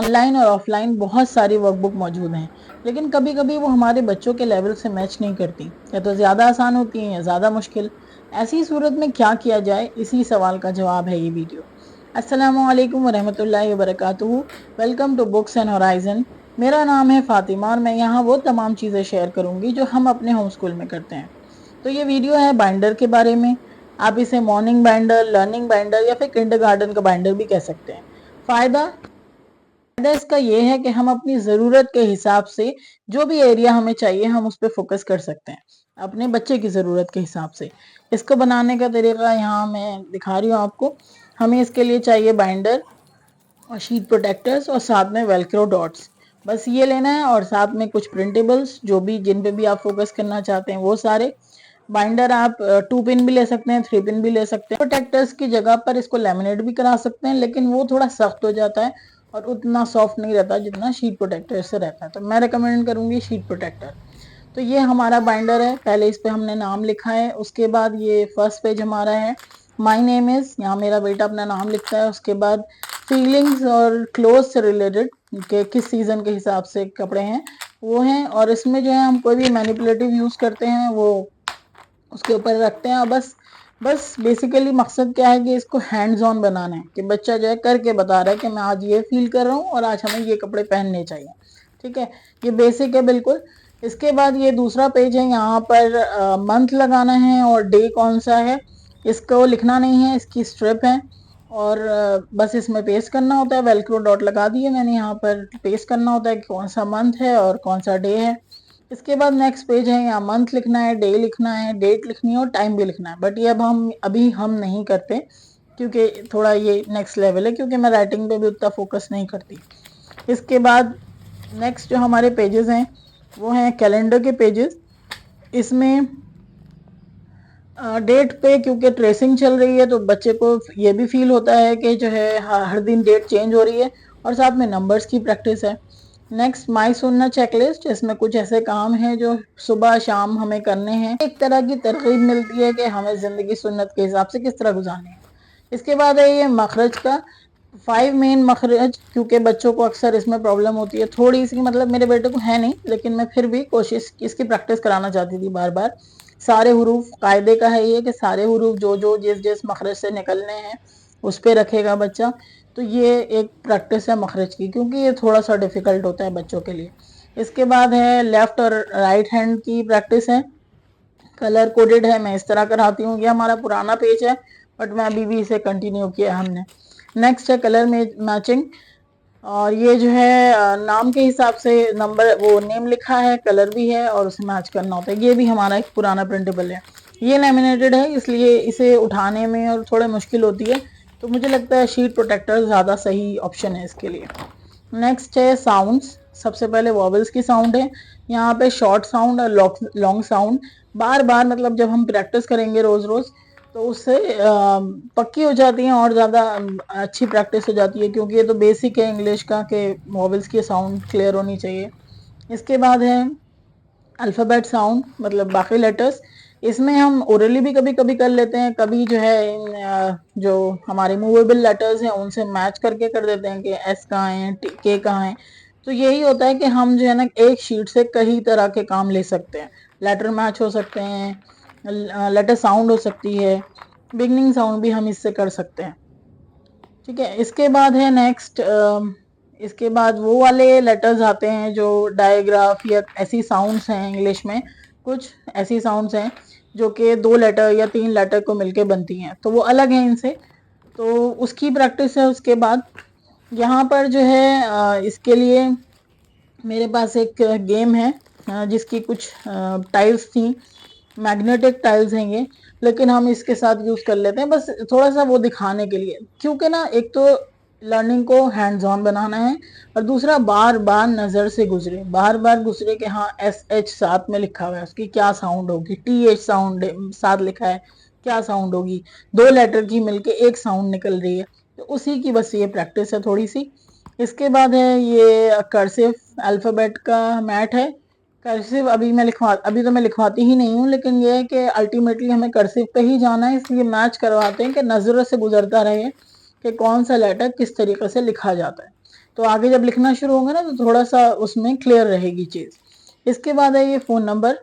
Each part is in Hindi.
ऑनलाइन और ऑफलाइन बहुत सारी वर्कबुक मौजूद हैं, लेकिन कभी कभी वो हमारे बच्चों के लेवल से मैच नहीं करती, या तो ज़्यादा आसान होती हैं या ज़्यादा मुश्किल। ऐसी सूरत में क्या किया जाए, इसी सवाल का जवाब है ये वीडियो। अस्सलामु अलैकुम वरहमतुल्लाहि वबरकातुहू। Welcome to books and horizon. मेरा नाम है फातिमा और मैं यहाँ वो तमाम चीज़ें शेयर करूँगी जो हम अपने होम स्कूल में करते हैं। तो ये वीडियो है बाइंडर के बारे में। आप इसे मॉर्निंग बाइंडर, लर्निंग बाइंडर या फिर किंडरगार्टन का बाइंडर भी कह सकते हैं। फायदा इसका ये है कि हम अपनी ज़रूरत के हिसाब से जो भी एरिया हमें चाहिए हम उस पर फोकस कर सकते हैं, अपने बच्चे की ज़रूरत के हिसाब से। इसको बनाने का तरीका यहाँ मैं दिखा रही हूँ आपको। हमें इसके लिए चाहिए बाइंडर और शीट प्रोटेक्टर्स और साथ में वेलक्रो डॉट्स। बस ये लेना है और साथ में कुछ प्रिंटेबल्स जो भी जिन पे भी आप फोकस करना चाहते हैं वो सारे। बाइंडर आप 2 पिन भी ले सकते हैं, 3 पिन भी ले सकते हैं। प्रोटेक्टर्स की जगह पर इसको लेमिनेट भी करा सकते हैं, लेकिन वो थोड़ा सख्त हो जाता है और उतना सॉफ्ट नहीं रहता जितना शीट प्रोटेक्टर से रहता है, तो मैं रिकमेंड करूंगी शीट प्रोटेक्टर। तो ये हमारा बाइंडर है। पहले इस पे हमने नाम लिखा है, उसके बाद ये फर्स्ट पेज हमारा है माय नेम इज, यहाँ मेरा बेटा अपना नाम लिखता है। उसके बाद फीलिंग्स और क्लोथ से रिलेटेड के किस सीजन के हिसाब से कपड़े हैं वो हैं, और इसमें जो है हम कोई भी मैनिपुलेटिव यूज करते हैं वो उसके ऊपर रखते हैं। और बस बेसिकली मकसद क्या है कि इसको हैंड्स ऑन बनाना है, कि बच्चा जो है करके बता रहा है कि मैं आज ये फील कर रहा हूँ और आज हमें ये कपड़े पहनने चाहिए। ठीक है, ये बेसिक है बिल्कुल। इसके बाद ये दूसरा पेज है, यहाँ पर मंथ लगाना है और डे कौन सा है इसको लिखना नहीं है, इसकी स्ट्रिप है और बस इसमें पेस्ट करना होता है। वेलक्रो डॉट लगा दिए मैंने, यहाँ पर पेस्ट करना होता है कि कौन सा मंथ है और कौन सा डे है। इसके बाद नेक्स्ट पेज है, यहाँ मंथ लिखना है, डे लिखना है, डेट लिखनी है और टाइम भी लिखना है। बट ये अभी हम नहीं करते क्योंकि थोड़ा ये नेक्स्ट लेवल है, क्योंकि मैं राइटिंग पे भी उतना फोकस नहीं करती। इसके बाद नेक्स्ट जो हमारे पेजेस हैं वो हैं कैलेंडर के पेजेस। इसमें डेट पे क्योंकि ट्रेसिंग चल रही है तो बच्चे को ये भी फील होता है कि जो है हर दिन डेट चेंज हो रही है, और साथ में नंबर्स की प्रैक्टिस है। नेक्स्ट माई सुन्नत चेकलिस्ट, इसमें कुछ ऐसे काम हैं जो सुबह शाम हमें करने हैं। एक तरह की तरगीब मिलती है कि हमें जिंदगी सुन्नत के हिसाब से किस तरह गुजारनी है। इसके बाद है ये मखरज का 5 मेन मखरज, क्योंकि बच्चों को अक्सर इसमें प्रॉब्लम होती है थोड़ी सी, मतलब मेरे बेटे को है नहीं लेकिन मैं फिर भी कोशिश इसकी प्रैक्टिस कराना चाहती थी बार बार। सारे हुरूफ कायदे का है ये कि सारे हुरूफ जो जो जिस जिस मखरज से निकलने हैं उस पर रखेगा बच्चा। तो ये एक प्रैक्टिस है मखरज की, क्योंकि ये थोड़ा सा डिफिकल्ट होता है बच्चों के लिए। इसके बाद है लेफ्ट और राइट हैंड की प्रैक्टिस है, कलर कोडेड है, मैं इस तरह कराती हूँ। ये हमारा पुराना पेज है बट मैं अभी भी इसे कंटिन्यू किया हमने। नेक्स्ट है कलर मैचिंग, और ये जो है नाम के हिसाब से नंबर वो नेम लिखा है, कलर भी है और उसे मैच करना होता है। ये भी हमारा एक पुराना प्रिंटेबल है। ये लैमिनेटेड है इसलिए इसे उठाने में और थोड़ा मुश्किल होती है, तो मुझे लगता है शीट प्रोटेक्टर ज़्यादा सही ऑप्शन है इसके लिए। नेक्स्ट है साउंड्स। सबसे पहले वॉवल्स की साउंड है, यहाँ पे शॉर्ट साउंड और लॉन्ग साउंड। बार बार मतलब जब हम प्रैक्टिस करेंगे रोज रोज तो उससे पक्की हो जाती हैं और ज़्यादा अच्छी प्रैक्टिस हो जाती है, क्योंकि ये तो बेसिक है इंग्लिश का कि वॉवल्स की साउंड क्लियर होनी चाहिए। इसके बाद है अल्फ़ाबेट साउंड, मतलब बाकी लेटर्स। इसमें हम ओरली भी कभी कभी कर लेते हैं, कभी जो है इन जो हमारे मूवेबल लेटर्स हैं उनसे मैच करके कर देते हैं कि एस कहाँ है, के कहाँ है। तो यही होता है कि हम जो है ना एक शीट से कई तरह के काम ले सकते हैं। लेटर मैच हो सकते हैं, लेटर साउंड हो सकती है, बिगनिंग साउंड भी हम इससे कर सकते हैं। ठीक है, इसके बाद है नेक्स्ट, इसके बाद वो वाले लेटर्स आते हैं जो डायग्राफ या ऐसी साउंड्स हैं, इंग्लिश में कुछ ऐसी साउंड्स हैं जो कि 2 लेटर या 3 लेटर को मिलके बनती हैं, तो वो अलग हैं इनसे, तो उसकी प्रैक्टिस है। उसके बाद यहाँ पर जो है इसके लिए मेरे पास एक गेम है जिसकी कुछ टाइल्स थी, मैग्नेटिक टाइल्स हैं ये, लेकिन हम इसके साथ यूज कर लेते हैं बस थोड़ा सा वो दिखाने के लिए, क्योंकि ना एक तो लर्निंग को हैंड्स ऑन बनाना है और दूसरा बार बार नजर से गुजरे, बार बार गुजरे कि हाँ एस एच साथ में लिखा हुआ है उसकी क्या साउंड होगी, टी एच साउंड साथ लिखा है क्या साउंड होगी, 2 लेटर की मिलके एक साउंड निकल रही है, तो उसी की बस ये प्रैक्टिस है थोड़ी सी। इसके बाद है ये कर्सिव अल्फाबेट का मैट है। कर्सिव अभी तो मैं लिखवाती ही नहीं हूँ, लेकिन ये है कि अल्टीमेटली हमें कर्सिव पे ही जाना है, इसलिए मैच करवाते हैं कि नजर से गुजरता रहे कि कौन सा लेटर किस तरीके से लिखा जाता है। तो आगे जब लिखना शुरू होंगे ना तो थोड़ा सा उसमें क्लियर रहेगी चीज़। इसके बाद है ये फ़ोन नंबर,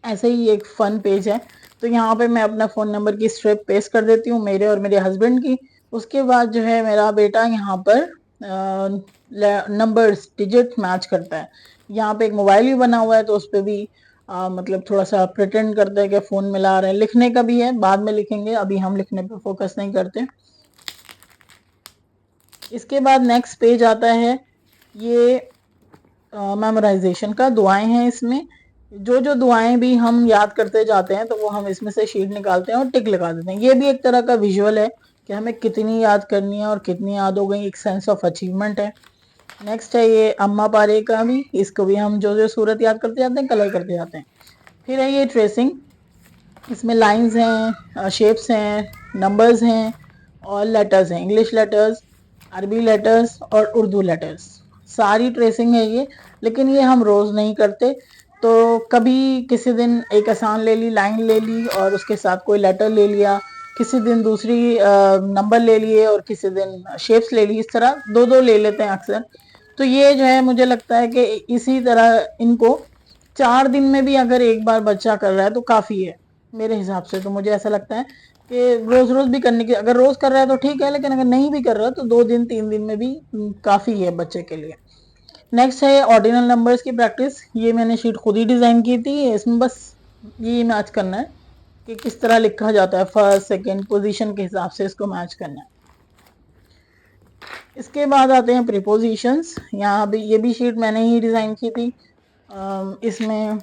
ऐसे ही एक फ़न पेज है। तो यहाँ पे मैं अपना फ़ोन नंबर की स्ट्रिप पेस्ट कर देती हूँ, मेरे और मेरे हस्बैंड की। उसके बाद जो है मेरा बेटा यहाँ पर नंबर्स डिजिट मैच करता है। यहाँ पे एक मोबाइल भी बना हुआ है तो उस पे भी मतलब थोड़ा सा प्रिटेंड करते हैं कि फ़ोन मिला रहे हैं। लिखने का भी है, बाद में लिखेंगे, अभी हम लिखने पे फोकस नहीं करते। इसके बाद नेक्स्ट पेज आता है, ये मेमोराइजेशन का, दुआएं हैं इसमें। जो जो दुआएं भी हम याद करते जाते हैं तो वो हम इसमें से शीट निकालते हैं और टिक लगा देते हैं। ये भी एक तरह का विजुअल है कि हमें कितनी याद करनी है और कितनी याद हो गई, एक सेंस ऑफ अचीवमेंट है। नेक्स्ट है ये अम्मा पारे का भी, इसको भी हम जो जो सूरत याद करते जाते हैं कलर करते जाते हैं। फिर है ये ट्रेसिंग, इसमें लाइंस हैं, शेप्स हैं, नंबर्स हैं और लेटर्स हैं, इंग्लिश लेटर्स, अरबी लेटर्स और उर्दू लेटर्स, सारी ट्रेसिंग है ये। लेकिन ये हम रोज़ नहीं करते, तो कभी किसी दिन एक आसान ले ली, लाइन ले ली और उसके साथ कोई लेटर ले लिया, किसी दिन दूसरी नंबर ले लिए और किसी दिन शेप्स ले ली, इस तरह दो दो ले लेते हैं अक्सर। तो ये जो है मुझे लगता है कि इसी तरह इनको 4 दिन में भी अगर एक बार बच्चा कर रहा है तो काफ़ी है मेरे हिसाब से। तो मुझे ऐसा लगता है कि रोज रोज भी करने की, अगर रोज कर रहा है तो ठीक है, लेकिन अगर नहीं भी कर रहा तो 2 दिन 3 दिन में भी काफ़ी है बच्चे के लिए। नेक्स्ट है ऑर्डिनल नंबर्स की प्रैक्टिस, ये मैंने शीट खुद ही डिज़ाइन की थी। इसमें बस ये मैच करना है कि किस तरह लिखा जाता है, फर्स्ट सेकंड पोजीशन के हिसाब से इसको मैच करना है। इसके बाद आते हैं प्रीपोजिशंस, यहाँ भी ये भी शीट मैंने ही डिज़ाइन की थी। इसमें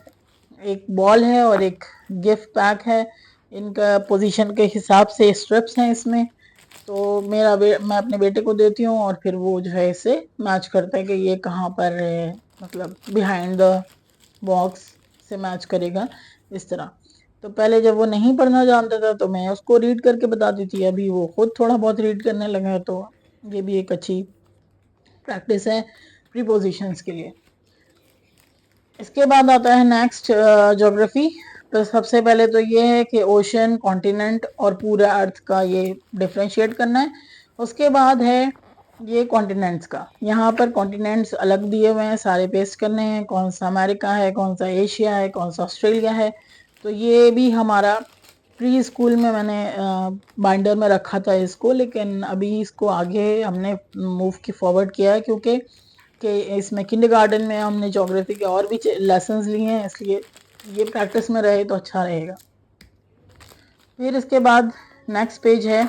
एक बॉल है और एक गिफ्ट पैक है, इनका पोजीशन के हिसाब से स्ट्रिप्स हैं इसमें। तो मैं अपने बेटे को देती हूँ और फिर वो जो है इसे मैच करता है कि ये कहाँ पर है, मतलब बिहाइंड द बॉक्स से मैच करेगा इस तरह। तो पहले जब वो नहीं पढ़ना जानता था तो मैं उसको रीड करके बताती थी, अभी वो खुद थोड़ा बहुत रीड करने लगा है, तो ये भी एक अच्छी प्रैक्टिस है प्रीपोजिशंस के लिए। इसके बाद आता है नेक्स्ट ज्योग्राफी। तो सबसे पहले तो ये है कि ओशन, कॉन्टिनेंट और पूरा अर्थ का ये डिफ्रेंशिएट करना है। उसके बाद है ये कॉन्टिनेंट्स का, यहाँ पर कॉन्टिनेंट्स अलग दिए हुए हैं, सारे पेस्ट करने हैं, कौन सा अमेरिका है, कौन सा एशिया है, कौन सा ऑस्ट्रेलिया है। तो ये भी हमारा प्री स्कूल में मैंने बाइंडर में रखा था इसको, लेकिन अभी इसको आगे हमने मूव की फॉरवर्ड किया है क्योंकि कि इसमें किंडरगार्टन में हमने ज्योग्राफी के और भी लेसन्स लिए हैं, इसलिए ये प्रैक्टिस में रहे तो अच्छा रहेगा। फिर इसके बाद नेक्स्ट पेज है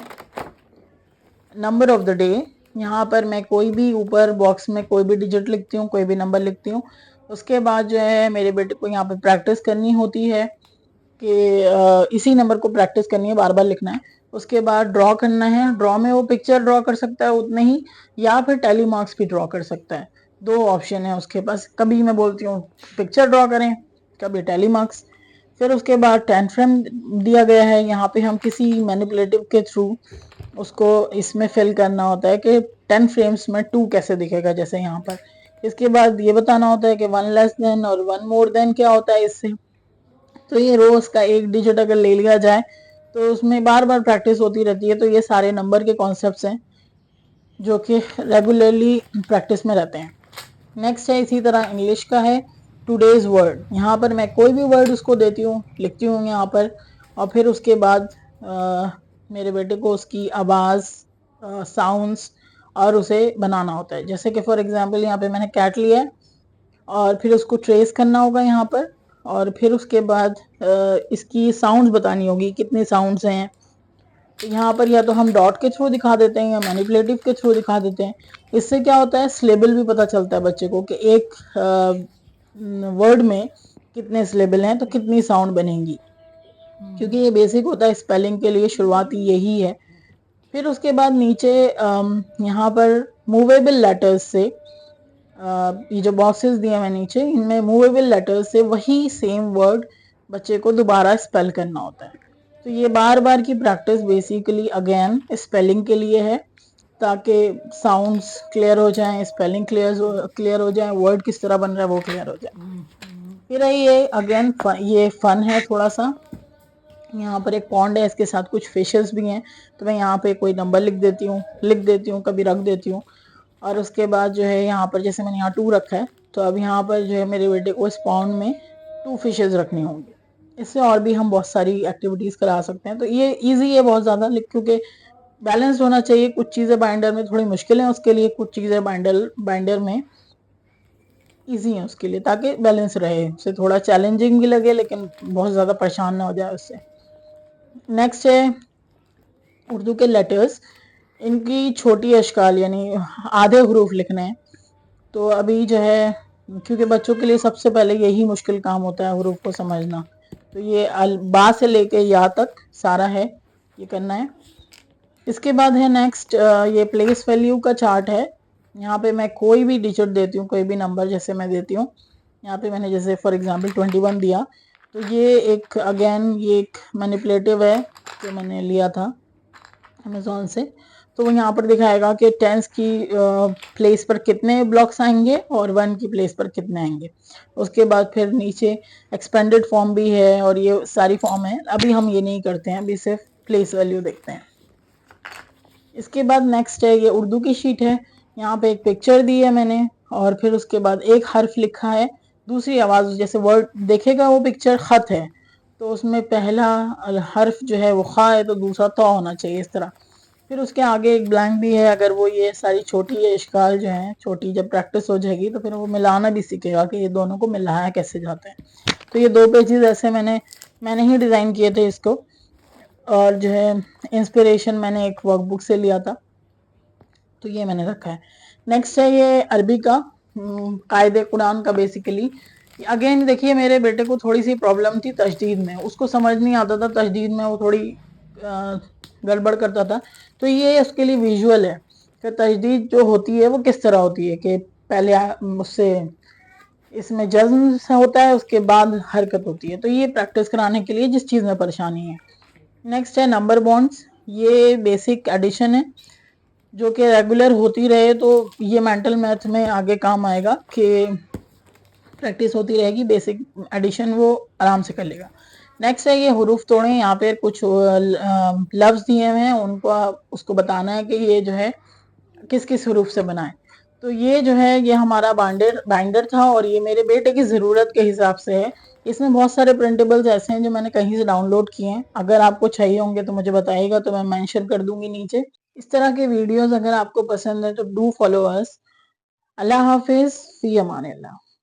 नंबर ऑफ द डे। यहाँ पर मैं कोई भी ऊपर बॉक्स में कोई भी डिजिट लिखती हूँ, कोई भी नंबर लिखती हूँ। उसके बाद जो है मेरे बेटे को यहाँ पर प्रैक्टिस करनी होती है कि इसी नंबर को प्रैक्टिस करनी है, बार बार लिखना है। उसके बाद ड्रॉ करना है, ड्रॉ में वो पिक्चर ड्रॉ कर सकता है उतने ही, या फिर टैली मार्क्स भी ड्रॉ कर सकता है। 2 ऑप्शन है उसके पास, कभी मैं बोलती हूँ पिक्चर ड्रॉ करें, कभी टैली मार्क्स। फिर उसके बाद टाइम फ्रेम दिया गया है, यहाँ पे हम किसी मैनिपुलेटिव के थ्रू उसको इसमें फिल करना होता है कि 10 फ्रेम्स में 2 कैसे दिखेगा, जैसे यहाँ पर। इसके बाद ये बताना होता है कि 1 लेस देन और 1 मोर देन क्या होता है इससे। तो ये रोज का एक डिजिट अगर ले लिया जाए तो उसमें बार बार प्रैक्टिस होती रहती है। तो ये सारे नंबर के कॉन्सेप्ट्स हैं जो कि रेगुलरली प्रैक्टिस में रहते हैं। नेक्स्ट है इसी तरह इंग्लिश का है टुडेज वर्ड। यहाँ पर मैं कोई भी वर्ड उसको देती हूँ, लिखती हूँ यहाँ पर, और फिर उसके बाद मेरे बेटे को उसकी आवाज़, साउंड्स और उसे बनाना होता है। जैसे कि फॉर एग्जांपल यहाँ पे मैंने कैट लिया है और फिर उसको ट्रेस करना होगा यहाँ पर, और फिर उसके बाद इसकी साउंड्स बतानी होगी, कितने साउंड्स हैं। तो यहाँ पर या तो हम डॉट के थ्रू दिखा देते हैं या मैनिपुलेटिव के थ्रू दिखा देते हैं। इससे क्या होता है, सिलेबल भी पता चलता है बच्चे को कि एक वर्ड में कितने सिलेबल हैं तो कितनी साउंड बनेंगी, क्योंकि ये बेसिक होता है स्पेलिंग के लिए, शुरुआती यही है। फिर उसके बाद नीचे यहाँ पर मूवेबल लेटर्स से, ये जो बॉक्सेस दिए हैं नीचे, इनमें मूवेबल लेटर्स से वही सेम वर्ड बच्चे को दोबारा स्पेल करना होता है। तो ये बार बार की प्रैक्टिस बेसिकली अगेन स्पेलिंग के लिए है, ताकि साउंड्स क्लियर हो जाएं, स्पेलिंग क्लियर हो जाए, वर्ड किस तरह बन रहा है वो क्लियर हो जाए। फिर ये अगेन ये फन है थोड़ा सा। यहाँ पर एक पॉन्ड है, इसके साथ कुछ फिशेस भी हैं, तो मैं यहाँ पे कोई नंबर लिख देती हूँ, कभी रख देती हूँ। और उसके बाद जो है यहाँ पर जैसे मैंने यहाँ 2 रखा है, तो अब यहाँ पर जो है मेरे बेटे को इस पाउंड में 2 फिशेज रखनी होंगी। इससे और भी हम बहुत सारी एक्टिविटीज करा सकते हैं। तो ये इजी है बहुत ज़्यादा, क्योंकि बैलेंस होना चाहिए। कुछ चीज़ें बाइंडर में थोड़ी मुश्किल है उसके लिए, कुछ चीज़ें बाइंडर में इजी है उसके लिए, ताकि बैलेंस रहे। उसे थोड़ा चैलेंजिंग भी लगे लेकिन बहुत ज़्यादा परेशान ना हो जाए उससे। नेक्स्ट है उर्दू के लेटर्स। इनकी छोटी अशकाल यानी आधे हरूफ लिखने हैं। तो अभी जो है, क्योंकि बच्चों के लिए सबसे पहले यही मुश्किल काम होता है हरूफ को समझना, तो ये बा से लेके या तक सारा है, ये करना है। इसके बाद है नेक्स्ट, ये प्लेस वैल्यू का चार्ट है। यहाँ पे मैं कोई भी डिजिट देती हूँ, कोई भी नंबर जैसे मैं देती हूँ। यहाँ पे मैंने जैसे फॉर एग्जांपल 21 दिया, तो ये एक अगेन ये एक मैनिपुलेटिव है जो मैंने लिया था अमेजोन से। तो वो यहाँ पर दिखाएगा कि टेंस की प्लेस पर कितने ब्लॉक्स आएंगे और 1 की प्लेस पर कितने आएंगे। उसके बाद फिर नीचे एक्सपेंडेड फॉर्म भी है और ये सारी फॉर्म है। अभी हम ये नहीं करते हैं, अभी सिर्फ प्लेस वैल्यू देखते हैं। इसके बाद नेक्स्ट है, ये उर्दू की शीट है। यहाँ पे एक पिक्चर दी है मैंने और फिर उसके बाद एक हर्फ लिखा है, दूसरी आवाज जैसे वर्ड देखेगा वो पिक्चर खत है, तो उसमें पहला हर्फ जो है वो खा है तो दूसरा तो होना चाहिए, इस तरह। फिर उसके आगे एक ब्लैंक भी है। अगर वो ये सारी छोटी इश्काल जो है छोटी जब प्रैक्टिस हो जाएगी तो फिर वो मिलाना भी सीखेगा कि ये दोनों को मिलाया कैसे जाता है। तो ये 2 पेजेस ऐसे मैंने ही डिज़ाइन किए थे इसको, और जो है इंस्पिरेशन मैंने एक वर्कबुक से लिया था, तो ये मैंने रखा है। नेक्स्ट है ये अरबी का कायदे कुरान का। बेसिकली अगेन देखिए, मेरे बेटे को थोड़ी सी प्रॉब्लम थी तशदीद में, उसको समझ नहीं आता था तशदीद में, वो थोड़ी गड़बड़ करता था। तो ये उसके लिए विजुअल है कि तशदीद जो होती है वो किस तरह होती है, कि पहले उससे इसमें जज्म होता है, उसके बाद हरकत होती है। तो ये प्रैक्टिस कराने के लिए जिस चीज़ में परेशानी है। नेक्स्ट है नंबर बॉन्ड्स। ये बेसिक एडिशन है जो कि रेगुलर होती रहे तो ये मेंटल मैथ में आगे काम आएगा, कि प्रैक्टिस होती रहेगी, बेसिक एडिशन वो आराम से कर लेगा। नेक्स्ट है ये हुरूफ तोड़े। यहाँ पे कुछ लफ्ज दिए हुए हैं, उनको उसको बताना है कि ये जो है किस किस हुरूफ से बनाए। तो ये जो है ये हमारा बाइंडर था और ये मेरे बेटे की ज़रूरत के हिसाब से है। इसमें बहुत सारे प्रिंटेबल्स ऐसे हैं जो मैंने कहीं से डाउनलोड किए हैं। अगर आपको चाहिए होंगे तो मुझे बताइएगा, तो मैं मेंशन कर दूंगी नीचे। इस तरह के वीडियोस अगर आपको पसंद है तो do follow us. Allah Hafiz, fee Aman Allah.